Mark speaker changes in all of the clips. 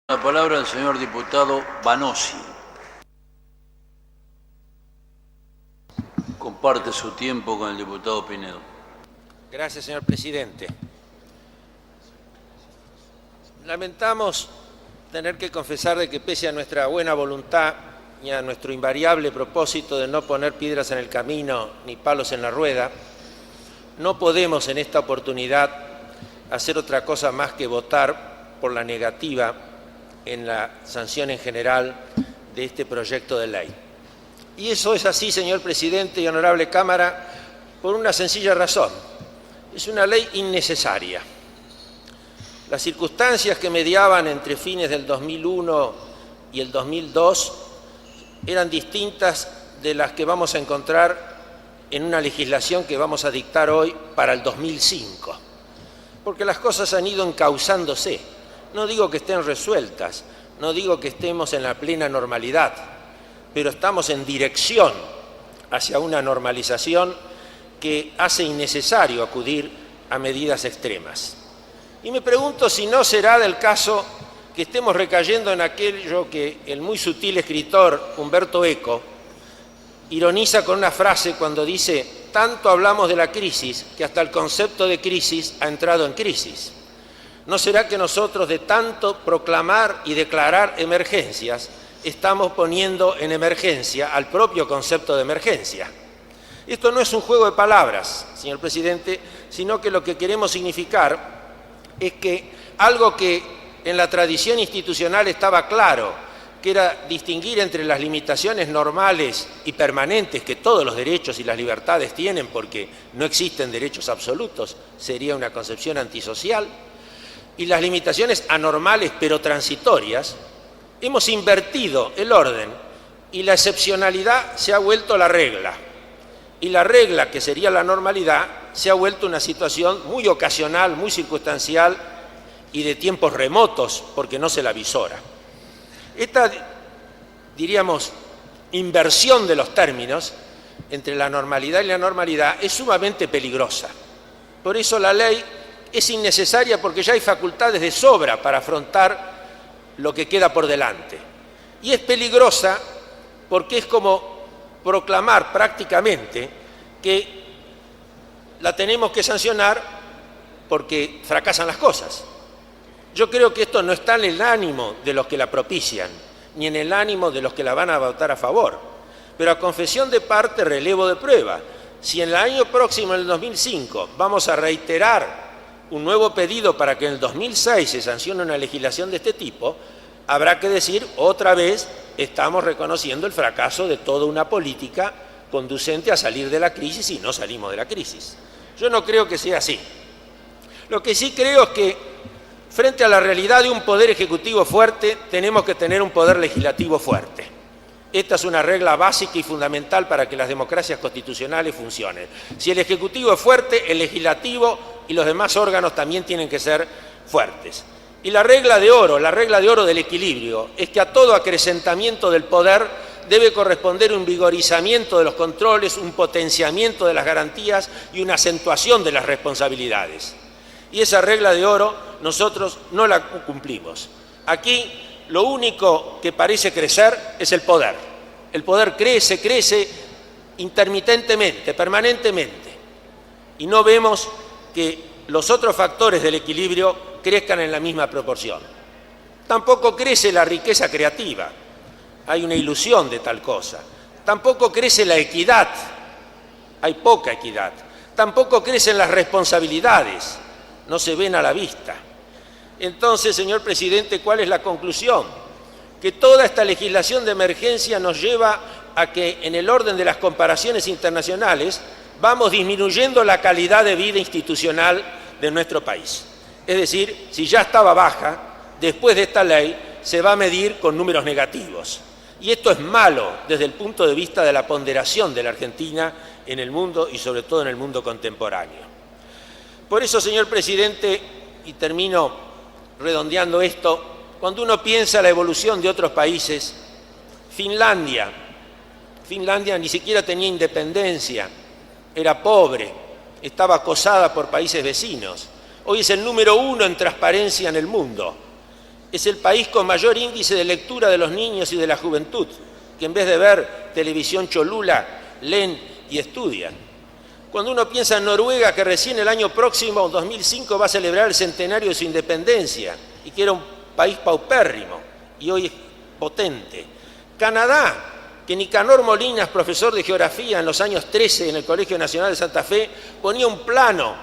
Speaker 1: La palabra al señor diputado Banossi. Comparte su tiempo con el diputado Pinedo.
Speaker 2: Gracias, señor presidente. Lamentamos tener que confesar de que pese a nuestra buena voluntad y a nuestro invariable propósito de no poner piedras en el camino ni palos en la rueda, no podemos en esta oportunidad hacer otra cosa más que votar por la negativa en la sanción en general de este proyecto de ley. Y eso es así, señor presidente y honorable Cámara, por una sencilla razón. Es una ley innecesaria. Las circunstancias que mediaban entre fines del 2001 y el 2002 eran distintas de las que vamos a encontrar en una legislación que vamos a dictar hoy para el 2005. Porque las cosas han ido encauzándose. No digo que estén resueltas, no digo que estemos en la plena normalidad, pero estamos en dirección hacia una normalización que hace innecesario acudir a medidas extremas. Y me pregunto si no será del caso que estemos recayendo en aquello que el muy sutil escritor Umberto Eco ironiza con una frase cuando dice: tanto hablamos de la crisis que hasta el concepto de crisis ha entrado en crisis. ¿No será que nosotros, de tanto proclamar y declarar emergencias, estamos poniendo en emergencia al propio concepto de emergencia? Esto no es un juego de palabras, señor presidente, sino que lo que queremos significar es que algo que en la tradición institucional estaba claro, que era distinguir entre las limitaciones normales y permanentes que todos los derechos y las libertades tienen, porque no existen derechos absolutos, sería una concepción antisocial, y las limitaciones anormales pero transitorias, hemos invertido el orden y la excepcionalidad se ha vuelto la regla. Y la regla, que sería la normalidad, se ha vuelto una situación muy ocasional, muy circunstancial y de tiempos remotos, porque no se la avisora. Esta, diríamos, inversión de los términos entre la normalidad y la anormalidad es sumamente peligrosa. Por eso la ley es innecesaria, porque ya hay facultades de sobra para afrontar lo que queda por delante. Y es peligrosa porque es como proclamar prácticamente que la tenemos que sancionar porque fracasan las cosas. Yo creo que esto no está en el ánimo de los que la propician, ni en el ánimo de los que la van a votar a favor. Pero a confesión de parte, relevo de prueba. Si en el año próximo, en el 2005, vamos a reiterar un nuevo pedido para que en el 2006 se sancione una legislación de este tipo, habrá que decir otra vez: estamos reconociendo el fracaso de toda una política conducente a salir de la crisis y no salimos de la crisis. Yo no creo que sea así. Lo que sí creo es que frente a la realidad de un poder ejecutivo fuerte, tenemos que tener un poder legislativo fuerte. Esta es una regla básica y fundamental para que las democracias constitucionales funcionen. Si el Ejecutivo es fuerte, el Legislativo y los demás órganos también tienen que ser fuertes. Y la regla de oro del equilibrio, es que a todo acrecentamiento del poder debe corresponder un vigorizamiento de los controles, un potenciamiento de las garantías y una acentuación de las responsabilidades. Y esa regla de oro nosotros no la cumplimos. Aquí lo único que parece crecer es el poder. El poder crece intermitentemente, permanentemente. Y no vemos que los otros factores del equilibrio crezcan en la misma proporción. Tampoco crece la riqueza creativa. Hay una ilusión de tal cosa. Tampoco crece la equidad. Hay poca equidad. Tampoco crecen las responsabilidades. No se ven a la vista. Entonces, señor presidente, ¿cuál es la conclusión? Que toda esta legislación de emergencia nos lleva a que, en el orden de las comparaciones internacionales, vamos disminuyendo la calidad de vida institucional de nuestro país. Es decir, si ya estaba baja, después de esta ley se va a medir con números negativos. Y esto es malo desde el punto de vista de la ponderación de la Argentina en el mundo y sobre todo en el mundo contemporáneo. Por eso, señor presidente, y termino redondeando esto, cuando uno piensa la evolución de otros países, Finlandia ni siquiera tenía independencia, era pobre, estaba acosada por países vecinos. Hoy es el número 1 en transparencia en el mundo. Es el país con mayor índice de lectura de los niños y de la juventud, que en vez de ver televisión cholula, leen y estudian. Cuando uno piensa en Noruega, que recién el año próximo, 2005, va a celebrar el centenario de su independencia, y que era un país paupérrimo, y hoy es potente. Canadá, que Nicanor Molinas, profesor de geografía en los años 13 en el Colegio Nacional de Santa Fe, ponía un plano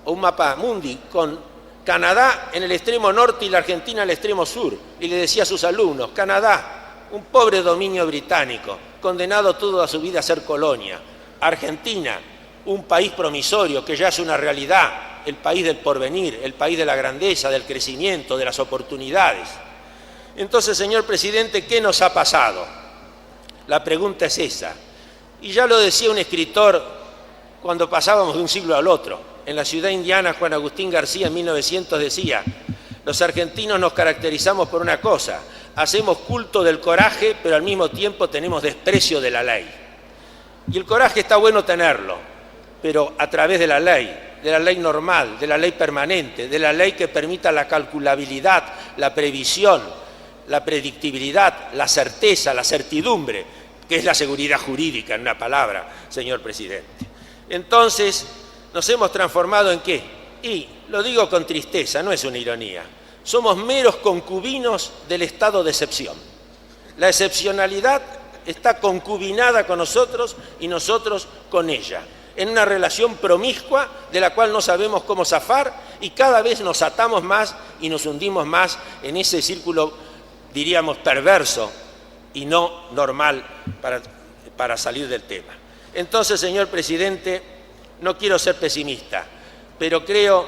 Speaker 2: o un mapa mundi con Canadá en el extremo norte y la Argentina en el extremo sur, y le decía a sus alumnos: Canadá, un pobre dominio británico, condenado toda su vida a ser colonia. Argentina, un país promisorio que ya es una realidad, el país del porvenir, el país de la grandeza, del crecimiento, de las oportunidades. Entonces, señor presidente, ¿qué nos ha pasado? La pregunta es esa. Y ya lo decía un escritor cuando pasábamos de un siglo al otro. En la ciudad indiana, Juan Agustín García, en 1900, decía: los argentinos nos caracterizamos por una cosa, hacemos culto del coraje, pero al mismo tiempo tenemos desprecio de la ley. Y el coraje está bueno tenerlo, pero a través de la ley normal, de la ley permanente, de la ley que permita la calculabilidad, la previsión, la predictibilidad, la certeza, la certidumbre, que es la seguridad jurídica, en una palabra, señor presidente. Entonces, ¿nos hemos transformado en qué? Y lo digo con tristeza, no es una ironía. Somos meros concubinos del estado de excepción. La excepcionalidad está concubinada con nosotros y nosotros con ella, en una relación promiscua de la cual no sabemos cómo zafar, y cada vez nos atamos más y nos hundimos más en ese círculo, diríamos, perverso y no normal para salir del tema. Entonces, señor presidente, no quiero ser pesimista, pero creo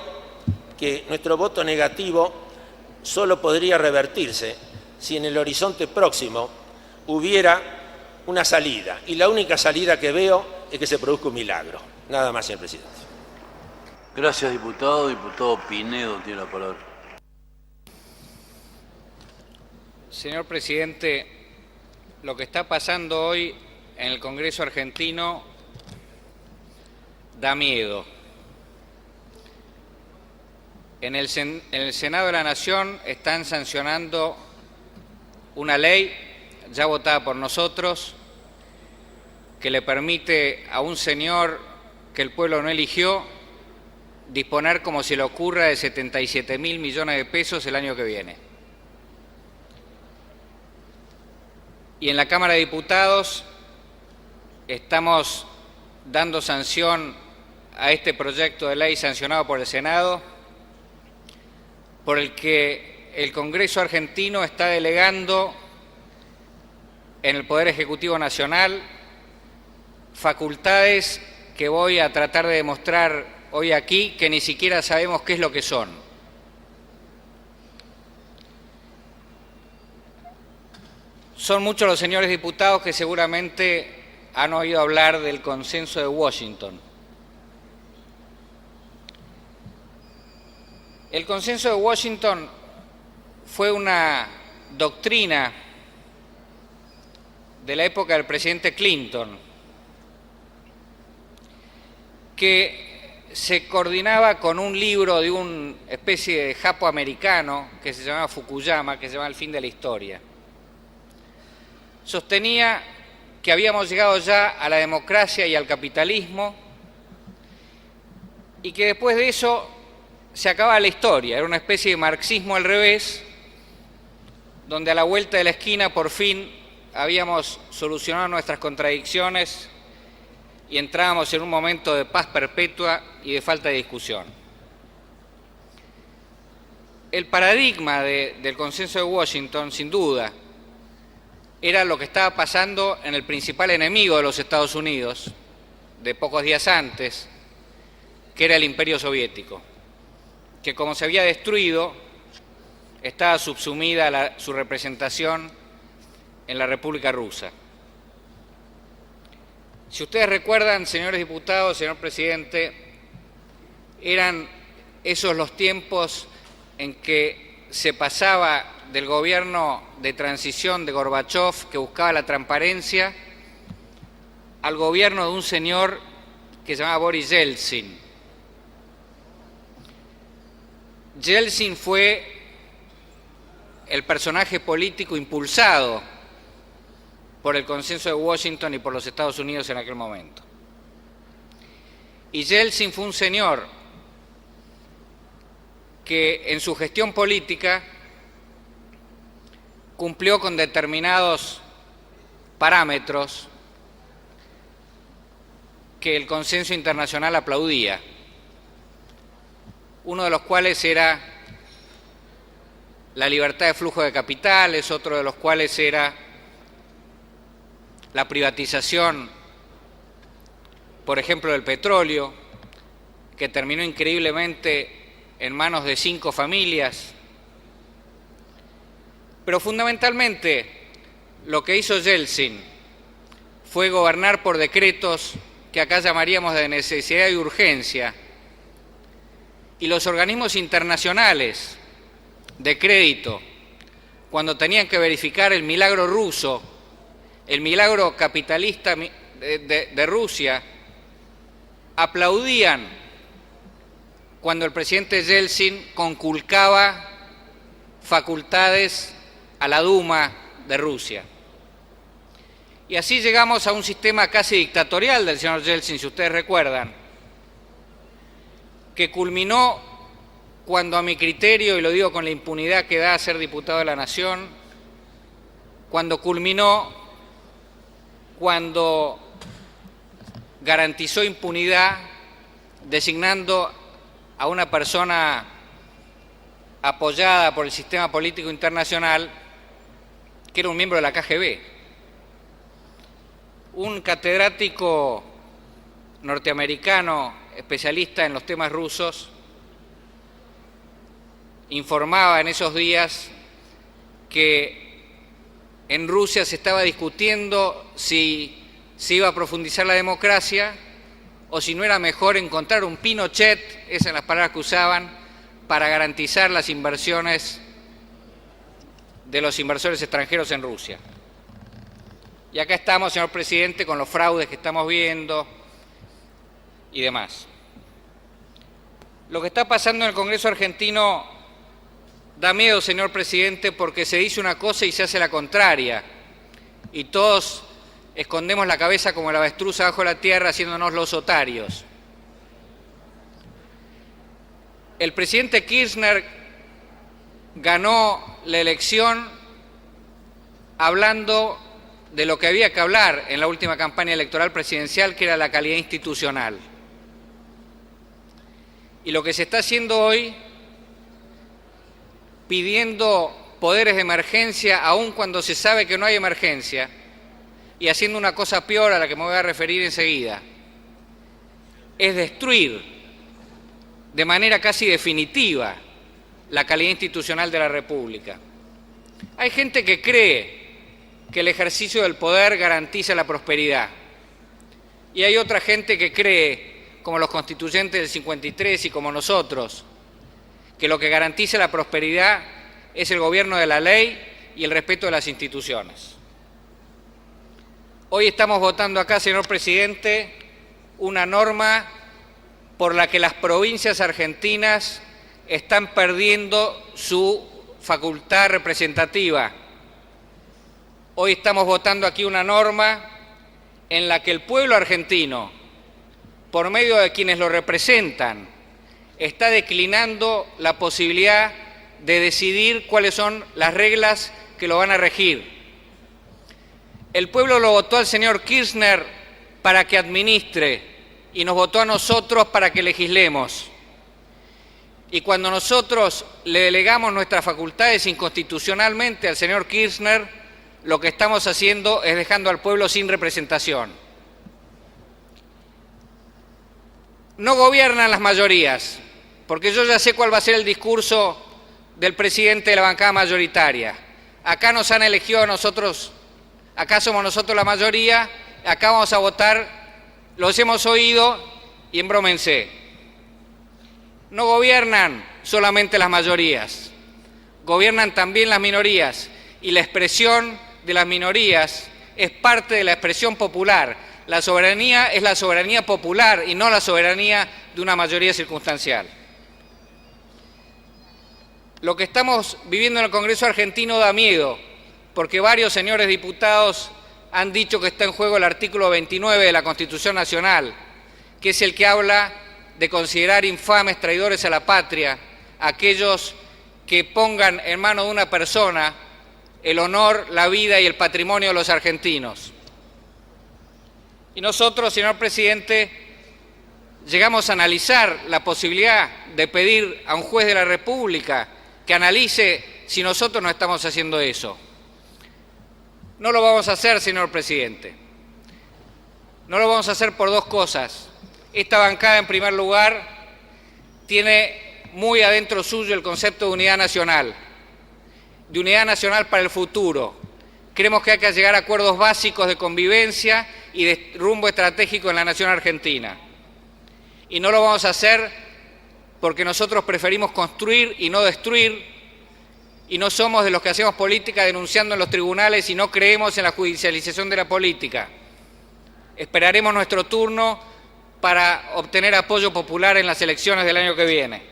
Speaker 2: que nuestro voto negativo solo podría revertirse si en el horizonte próximo hubiera una salida. Y la única salida que veo es que se produzca un milagro. Nada más, señor presidente.
Speaker 1: Gracias, diputado. Diputado Pinedo tiene la palabra.
Speaker 3: Señor presidente, lo que está pasando hoy en el Congreso argentino da miedo. En el Senado de la Nación están sancionando una ley ya votada por nosotros que le permite a un señor que el pueblo no eligió disponer, como se le ocurra, de 77.000 millones de pesos el año que viene. Y en la Cámara de Diputados estamos dando sanción a este proyecto de ley sancionado por el Senado, por el que el Congreso argentino está delegando en el Poder Ejecutivo Nacional facultades que voy a tratar de demostrar hoy aquí, que ni siquiera sabemos qué es lo que son. Son muchos los señores diputados que seguramente han oído hablar del Consenso de Washington. El Consenso de Washington fue una doctrina de la época del presidente Clinton, que se coordinaba con un libro de una especie de japo-americano que se llamaba Fukuyama, que se llama El fin de la historia. Sostenía que habíamos llegado ya a la democracia y al capitalismo, y que después de eso se acababa la historia. Era una especie de marxismo al revés, donde a la vuelta de la esquina por fin habíamos solucionado nuestras contradicciones y entrábamos en un momento de paz perpetua y de falta de discusión. El paradigma del Consenso de Washington, sin duda, era lo que estaba pasando en el principal enemigo de los Estados Unidos, de pocos días antes, que era el Imperio Soviético, que como se había destruido, estaba subsumida su representación en la República Rusa. Si ustedes recuerdan, señores diputados, señor presidente, eran esos los tiempos en que se pasaba del gobierno de transición de Gorbachov, que buscaba la transparencia, al gobierno de un señor que se llamaba Boris Yeltsin. Yeltsin fue el personaje político impulsado por el consenso de Washington y por los Estados Unidos en aquel momento. Y Yeltsin fue un señor que en su gestión política cumplió con determinados parámetros que el consenso internacional aplaudía, uno de los cuales era la libertad de flujo de capitales, otro de los cuales era la privatización, por ejemplo, del petróleo, que terminó increíblemente en manos de 5 familias. Pero fundamentalmente lo que hizo Yeltsin fue gobernar por decretos que acá llamaríamos de necesidad y urgencia, y los organismos internacionales de crédito, cuando tenían que verificar el milagro ruso, el milagro capitalista de Rusia, aplaudían cuando el presidente Yeltsin conculcaba facultades a la Duma de Rusia. Y así llegamos a un sistema casi dictatorial del señor Yeltsin, si ustedes recuerdan, que culminó cuando, a mi criterio, y lo digo con la impunidad que da ser diputado de la Nación, cuando garantizó impunidad designando a una persona apoyada por el sistema político internacional que era un miembro de la KGB, un catedrático norteamericano especialista en los temas rusos. Informaba en esos días que en Rusia se estaba discutiendo si se iba a profundizar la democracia o si no era mejor encontrar un Pinochet, esas eran las palabras que usaban, para garantizar las inversiones de los inversores extranjeros en Rusia. Y acá estamos, señor presidente, con los fraudes que estamos viendo y demás. Lo que está pasando en el Congreso argentino da miedo, señor presidente, porque se dice una cosa y se hace la contraria. Y todos escondemos la cabeza como la avestruz abajo de la tierra, haciéndonos los otarios. El presidente Kirchner ganó la elección hablando de lo que había que hablar en la última campaña electoral presidencial, que era la calidad institucional. Y lo que se está haciendo hoy, pidiendo poderes de emergencia, aun cuando se sabe que no hay emergencia, y haciendo una cosa peor a la que me voy a referir enseguida, es destruir de manera casi definitiva la calidad institucional de la República. Hay gente que cree que el ejercicio del poder garantiza la prosperidad, y hay otra gente que cree, como los constituyentes del 53 y como nosotros, que lo que garantiza la prosperidad es el gobierno de la ley y el respeto de las instituciones. Hoy estamos votando acá, señor presidente, una norma por la que las provincias argentinas están perdiendo su facultad representativa. Hoy estamos votando aquí una norma en la que el pueblo argentino, por medio de quienes lo representan, está declinando la posibilidad de decidir cuáles son las reglas que lo van a regir. El pueblo lo votó al señor Kirchner para que administre y nos votó a nosotros para que legislemos. Y cuando nosotros le delegamos nuestras facultades inconstitucionalmente al señor Kirchner, lo que estamos haciendo es dejando al pueblo sin representación. No gobiernan las mayorías, porque yo ya sé cuál va a ser el discurso del presidente de la bancada mayoritaria. Acá nos han elegido a nosotros, acá somos nosotros la mayoría, acá vamos a votar, los hemos oído y embrómense. No gobiernan solamente las mayorías, gobiernan también las minorías, y la expresión de las minorías es parte de la expresión popular. La soberanía es la soberanía popular y no la soberanía de una mayoría circunstancial. Lo que estamos viviendo en el Congreso argentino da miedo, porque varios señores diputados han dicho que está en juego el artículo 29 de la Constitución Nacional, que es el que habla de considerar infames, traidores a la patria, a aquellos que pongan en manos de una persona el honor, la vida y el patrimonio de los argentinos. Y nosotros, señor presidente, llegamos a analizar la posibilidad de pedir a un juez de la República que analice si nosotros no estamos haciendo eso. No lo vamos a hacer, señor presidente. No lo vamos a hacer por dos cosas. Esta bancada, en primer lugar, tiene muy adentro suyo el concepto de unidad nacional para el futuro. Creemos que hay que llegar a acuerdos básicos de convivencia y de rumbo estratégico en la nación argentina. Y no lo vamos a hacer porque nosotros preferimos construir y no destruir, y no somos de los que hacemos política denunciando en los tribunales y no creemos en la judicialización de la política. Esperaremos nuestro turno para obtener apoyo popular en las elecciones del año que viene.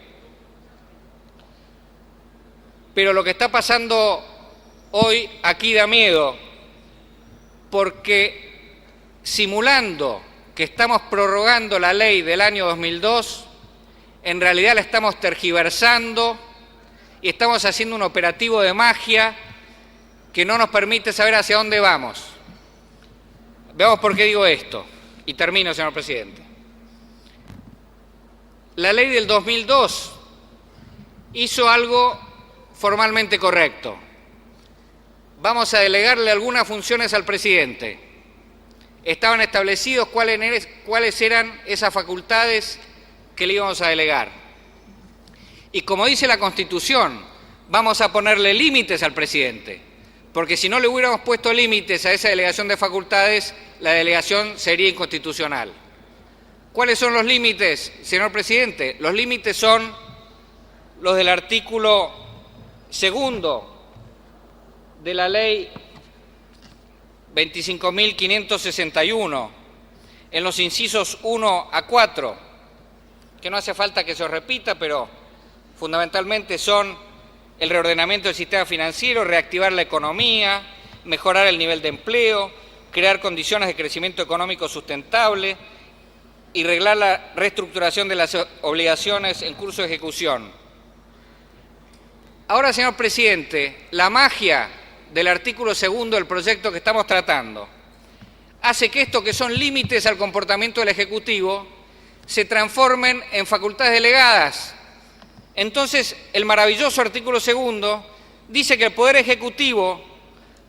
Speaker 3: Pero lo que está pasando hoy aquí da miedo, porque simulando que estamos prorrogando la ley del año 2002, en realidad la estamos tergiversando y estamos haciendo un operativo de magia que no nos permite saber hacia dónde vamos. Veamos por qué digo esto, y termino, señor presidente. La ley del 2002 hizo algo formalmente correcto. Vamos a delegarle algunas funciones al presidente. Estaban establecidos cuáles eran esas facultades que le íbamos a delegar. Y como dice la Constitución, vamos a ponerle límites al presidente, porque si no le hubiéramos puesto límites a esa delegación de facultades, la delegación sería inconstitucional. ¿Cuáles son los límites, señor presidente? Los límites son los del artículo 2 de la ley 25.561, en los incisos 1 a 4, que no hace falta que se os repita, pero fundamentalmente son el reordenamiento del sistema financiero, reactivar la economía, mejorar el nivel de empleo, crear condiciones de crecimiento económico sustentable y reglar la reestructuración de las obligaciones en curso de ejecución. Ahora, señor presidente, la magia del artículo 2 del proyecto que estamos tratando hace que esto, que son límites al comportamiento del Ejecutivo, se transformen en facultades delegadas. Entonces, el maravilloso artículo 2 dice que el Poder Ejecutivo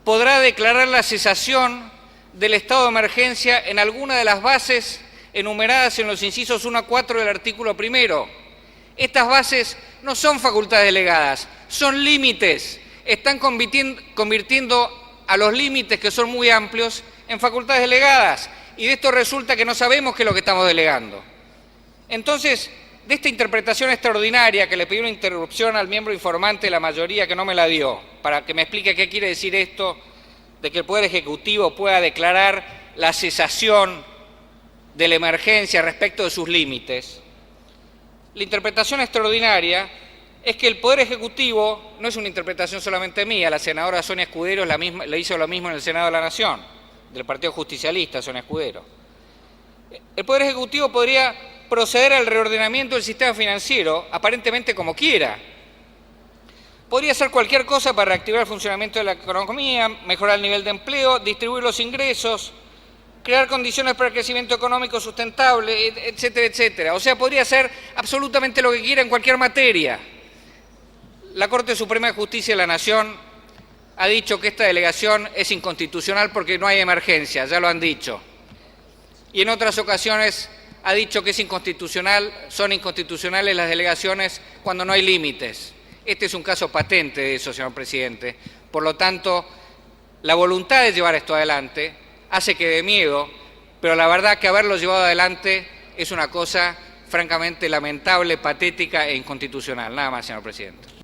Speaker 3: podrá declarar la cesación del estado de emergencia en alguna de las bases enumeradas en los incisos 1 a 4 del artículo 1. Estas bases no son facultades delegadas, son límites. Están convirtiendo a los límites, que son muy amplios, en facultades delegadas. Y de esto resulta que no sabemos qué es lo que estamos delegando. Entonces, de esta interpretación extraordinaria, que le pedí una interrupción al miembro informante de la mayoría que no me la dio, para que me explique qué quiere decir esto de que el Poder Ejecutivo pueda declarar la cesación de la emergencia respecto de sus límites. La interpretación extraordinaria es que el Poder Ejecutivo, no es una interpretación solamente mía, la senadora Sonia Escudero le hizo lo mismo en el Senado de la Nación, del Partido Justicialista, Sonia Escudero. El Poder Ejecutivo podría proceder al reordenamiento del sistema financiero, aparentemente como quiera. Podría hacer cualquier cosa para reactivar el funcionamiento de la economía, mejorar el nivel de empleo, distribuir los ingresos, crear condiciones para el crecimiento económico sustentable, etcétera, etcétera. O sea, podría hacer absolutamente lo que quiera en cualquier materia. La Corte Suprema de Justicia de la Nación ha dicho que esta delegación es inconstitucional porque no hay emergencia, ya lo han dicho. Y en otras ocasiones ha dicho que son inconstitucionales las delegaciones cuando no hay límites. Este es un caso patente de eso, señor presidente. Por lo tanto, la voluntad de llevar esto adelante hace que dé miedo, pero la verdad que haberlo llevado adelante es una cosa francamente lamentable, patética e inconstitucional. Nada más, señor presidente.